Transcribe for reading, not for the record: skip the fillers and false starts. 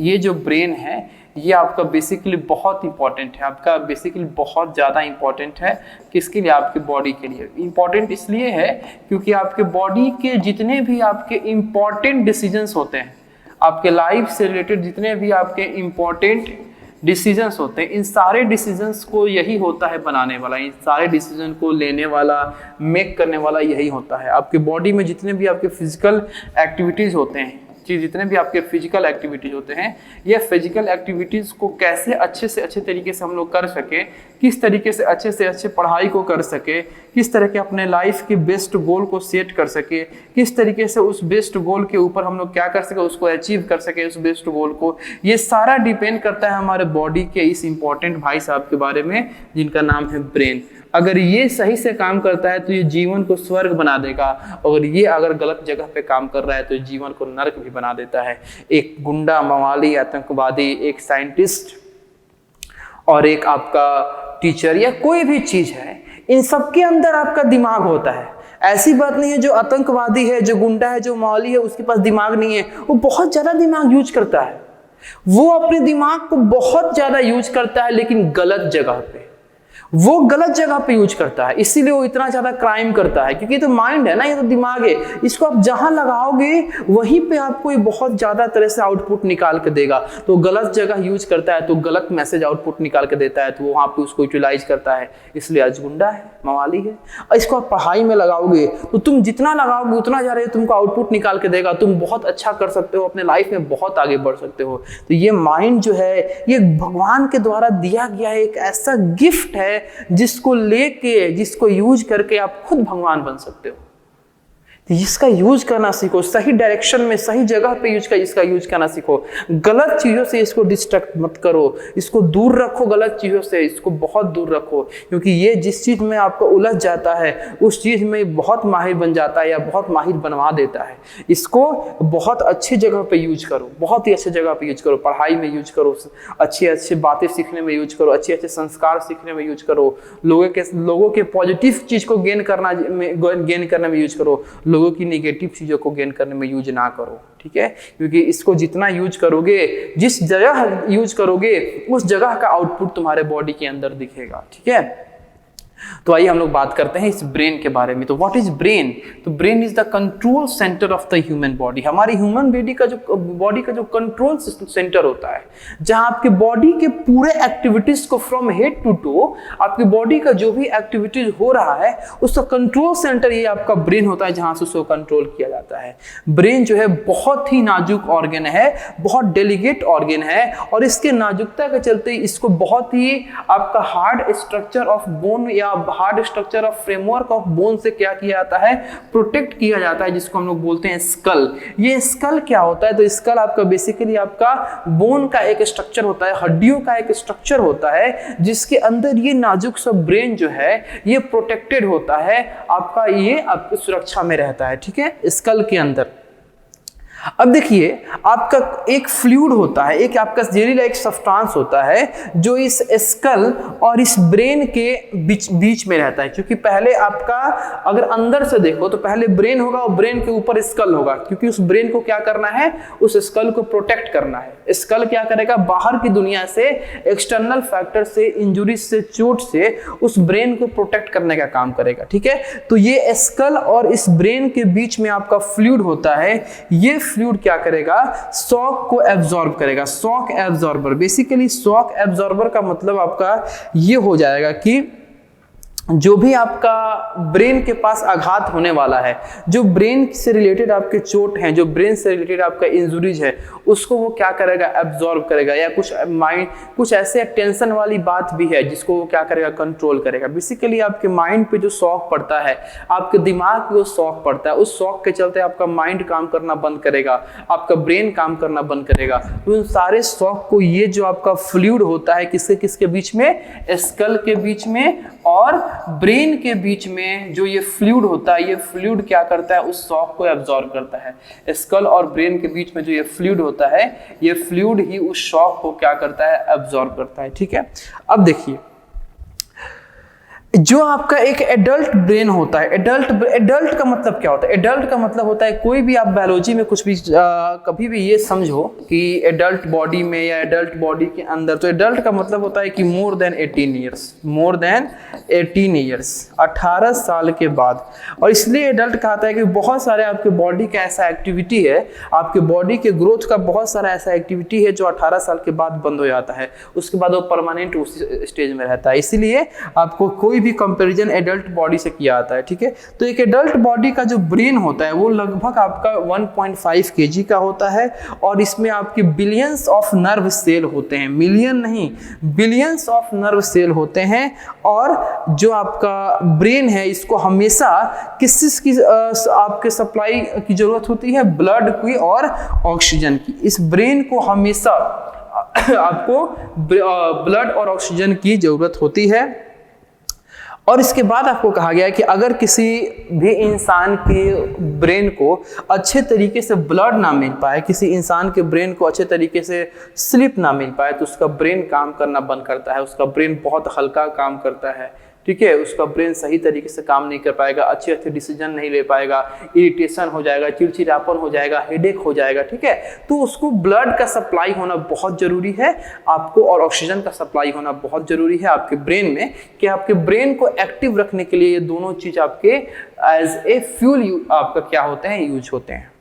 ये जो ब्रेन है ये आपका बेसिकली बहुत इंपॉर्टेंट है, आपका बेसिकली बहुत ज़्यादा इंपॉर्टेंट है। किसके लिए? आपके बॉडी के लिए। इंपॉर्टेंट इसलिए है क्योंकि आपके बॉडी के जितने भी आपके इंपॉर्टेंट डिसीजंस होते हैं, आपके लाइफ से रिलेटेड जितने भी आपके इंपॉर्टेंट डिसीजंस होते हैं, इन सारे डिसीजंस को यही होता है बनाने वाला, इन सारे डिसीजन को लेने वाला, मेक करने वाला यही होता है। आपके बॉडी में जितने भी आपके फिजिकल एक्टिविटीज़ होते हैं, जितने भी आपके फिजिकल एक्टिविटीज होते हैं, ये फिजिकल एक्टिविटीज को कैसे अच्छे से अच्छे तरीके से हम लोग कर सके, किस तरीके से अच्छे पढ़ाई को कर सके, किस तरह के अपने लाइफ के बेस्ट गोल को सेट कर सके, किस तरीके से उस बेस्ट गोल के ऊपर हम लोग क्या कर सके, उसको अचीव कर सके उस बेस्ट गोल को, ये सारा डिपेंड करता है हमारे बॉडी के इस इंपॉर्टेंट भाई साहब के बारे में जिनका नाम है ब्रेन। अगर ये सही से काम करता है तो ये जीवन को स्वर्ग बना देगा, और ये अगर गलत जगह पे काम कर रहा है तो जीवन को नरक भी बना देता है। एक गुंडा, मवाली, आतंकवादी, एक साइंटिस्ट और एक आपका टीचर या कोई भी चीज है, इन सबके अंदर आपका दिमाग होता है। ऐसी बात नहीं है जो आतंकवादी है, जो गुंडा है, जो मवाली है, उसके पास दिमाग नहीं है। वो बहुत ज्यादा दिमाग यूज करता है, वो अपने दिमाग को बहुत ज्यादा यूज करता है, लेकिन गलत जगह पे, वो गलत जगह पे यूज करता है, इसीलिए वो इतना ज्यादा क्राइम करता है। क्योंकि तो माइंड है ना, ये तो दिमाग है, इसको आप जहां लगाओगे वहीं पे आपको ये बहुत ज्यादा तरह से आउटपुट निकाल के देगा। तो गलत जगह यूज करता है तो गलत मैसेज आउटपुट निकाल के देता है, तो वहां पे उसको यूटिलाइज करता है, इसलिए आज गुंडा है, मवाली है। और इसको आप पढ़ाई में लगाओगे तो तुम जितना लगाओगे उतना ज्यादा तुमको आउटपुट निकाल के देगा, तुम बहुत अच्छा कर सकते हो, अपने लाइफ में बहुत आगे बढ़ सकते हो। तो ये माइंड जो है ये भगवान के द्वारा दिया गया एक ऐसा गिफ्ट है जिसको लेके, जिसको यूज करके आप खुद भगवान बन सकते हो। तो इसका यूज करना सीखो, सही डायरेक्शन में, सही जगह पे इसका यूज करना सीखो। गलत चीजों से इसको डिस्ट्रैक्ट मत करो, इसको दूर रखो, गलत चीजों से इसको बहुत दूर रखो, क्योंकि ये जिस चीज में आपको उलझ जाता है उस चीज में बहुत माहिर बन जाता है या बहुत माहिर बनवा देता है। इसको बहुत अच्छी जगह पे यूज करो, बहुत ही अच्छी जगह पे यूज करो, पढ़ाई में यूज करो, अच्छी अच्छी बातें सीखने में यूज करो, अच्छे अच्छे संस्कार सीखने में यूज करो, लोगों के पॉजिटिव चीज को गेन करने में यूज करो, लोगों की नेगेटिव चीजों को गेन करने में यूज ना करो। ठीक है, क्योंकि इसको जितना यूज करोगे, जिस जगह यूज करोगे, उस जगह का आउटपुट तुम्हारे बॉडी के अंदर दिखेगा। ठीक है, तो आइए हम लोग बात करते हैं इस ब्रेन के बारे में। तो व्हाट इज ब्रेन? तो brain is the control centre of the human body. हमारी ह्यूमन बॉडी का जो कंट्रोल सेंटर होता है, जहां आपके बॉडी के पूरे एक्टिविटीज को फ्रॉम हेड टू टो, आपकी बॉडी का जो भी एक्टिविटीज हो रहा है उसका कंट्रोल सेंटर ये आपका ब्रेन होता है, जहां से उसको कंट्रोल किया जाता है। ब्रेन जो है बहुत ही नाजुक ऑर्गन है, बहुत डेलिकेट ऑर्गन है, और इसके नाजुकता के चलते इसको बहुत ही आपका हार्ड स्ट्रक्चर ऑफ बोन या hard structure of framework of bone से क्या किया जाता है, प्रोटेक्ट किया जाता है, जिसको हम लोग बोलते हैं स्कल। ये स्कल क्या होता है? तो स्कल आपका बेसिकली आपका बोन का एक स्ट्रक्चर होता है, हड्डियों का एक स्ट्रक्चर होता है, जिसके अंदर ये नाजुक सा ब्रेन जो है ये प्रोटेक्टेड होता है, आपका ये आपकी सुरक्षा में रहता है। ठीक है, स्कल के अंदर। अब देखिए, आपका एक फ्लूइड होता है, एक आपका जेली लाइक सब्सटेंस होता है जो इस स्कल और इस ब्रेन के बीच में रहता है। क्योंकि पहले आपका अगर अंदर से देखो तो पहले ब्रेन होगा और ब्रेन के ऊपर स्कल होगा, क्योंकि उस ब्रेन को क्या करना है, उस स्कल को प्रोटेक्ट करना है। स्कल क्या करेगा, बाहर की दुनिया से, एक्सटर्नल फैक्टर से, इंजुरी से, चोट से उस ब्रेन को प्रोटेक्ट करने का काम करेगा। ठीक है, तो ये स्कल और इस ब्रेन के बीच में आपका फ्लूइड होता है। ये फ्लूइड क्या करेगा, शॉक को एब्जॉर्ब करेगा। Shock absorber, basically shock absorber का मतलब आपका ये हो जाएगा कि जो भी आपका ब्रेन के पास आघात होने वाला है, जो ब्रेन से रिलेटेड आपके चोट हैं, जो ब्रेन से रिलेटेड आपका इंजुरीज है, उसको वो क्या करेगा, एब्जॉर्ब करेगा। या कुछ ऐसे टेंशन वाली बात भी है जिसको वो क्या करेगा, कंट्रोल करेगा। बेसिकली आपके माइंड पे जो शॉक पड़ता है, आपके दिमाग पे जो शॉक पड़ता है, उस शॉक के चलते आपका माइंड काम करना बंद करेगा, आपका ब्रेन काम करना बंद करेगा। तो उन सारे शॉक को ये जो आपका फ्लूइड होता है, किसके बीच में, स्कल के बीच में और ब्रेन के बीच में जो ये फ्लूइड होता है, ये फ्लूइड क्या करता है, उस शॉक को एब्जॉर्ब करता है। स्कल और ब्रेन के बीच में जो ये फ्लूइड होता है, ये फ्लूइड ही उस शॉक को क्या करता है, एब्जॉर्ब करता है। ठीक है, अब देखिए, जो आपका एक एडल्ट ब्रेन होता है, एडल्ट का मतलब क्या होता है? एडल्ट का मतलब होता है, कोई भी आप बायोलॉजी में कुछ भी कभी भी ये समझो कि एडल्ट बॉडी में या एडल्ट बॉडी के अंदर, तो एडल्ट का मतलब होता है कि more than 18 years, more than 18 years, 18 साल के बाद। और इसलिए एडल्ट कहता है कि बहुत सारे आपके बॉडी का ऐसा एक्टिविटी है, आपके बॉडी के ग्रोथ का बहुत सारा ऐसा एक्टिविटी है जो 18 साल के बाद बंद हो जाता है, उसके बाद वो परमानेंट उस स्टेज में रहता है। इसीलिए आपको कोई भी कंपैरिजन एडल्ट बॉडी से किया जाता है, ठीक है। तो एक एडल्ट बॉडी का जो ब्रेन होता है वो लगभग आपका 1.5 kg का होता है, और इसमें आपके बिलियंस ऑफ नर्व सेल होते हैं, मिलियन नहीं बिलियंस ऑफ नर्व सेल होते हैं। और जो आपका ब्रेन है इसको हमेशा किस चीज की आपके सप्लाई की जरूरत होती है? ब्लड की और ऑक्सीजन की। इस ब्रेन को हमेशा आपको ब्लड और ऑक्सीजन की जरूरत होती है। और इसके बाद आपको कहा गया है कि अगर किसी भी इंसान के ब्रेन को अच्छे तरीके से ब्लड ना मिल पाए, किसी इंसान के ब्रेन को अच्छे तरीके से स्लीप ना मिल पाए, तो उसका ब्रेन काम करना बंद करता है, उसका ब्रेन बहुत हल्का काम करता है, ठीक है। उसका ब्रेन सही तरीके से काम नहीं कर पाएगा, अच्छे अच्छे डिसीजन नहीं ले पाएगा, इरिटेशन हो जाएगा, चिड़चिड़ापन हो जाएगा, हेडेक हो जाएगा, ठीक है। तो उसको ब्लड का सप्लाई होना बहुत जरूरी है आपको, और ऑक्सीजन का सप्लाई होना बहुत जरूरी है आपके ब्रेन में, कि आपके ब्रेन को एक्टिव रखने के लिए ये दोनों चीज आपके एज ए फ्यूल आपका क्या होते हैं, यूज होते हैं।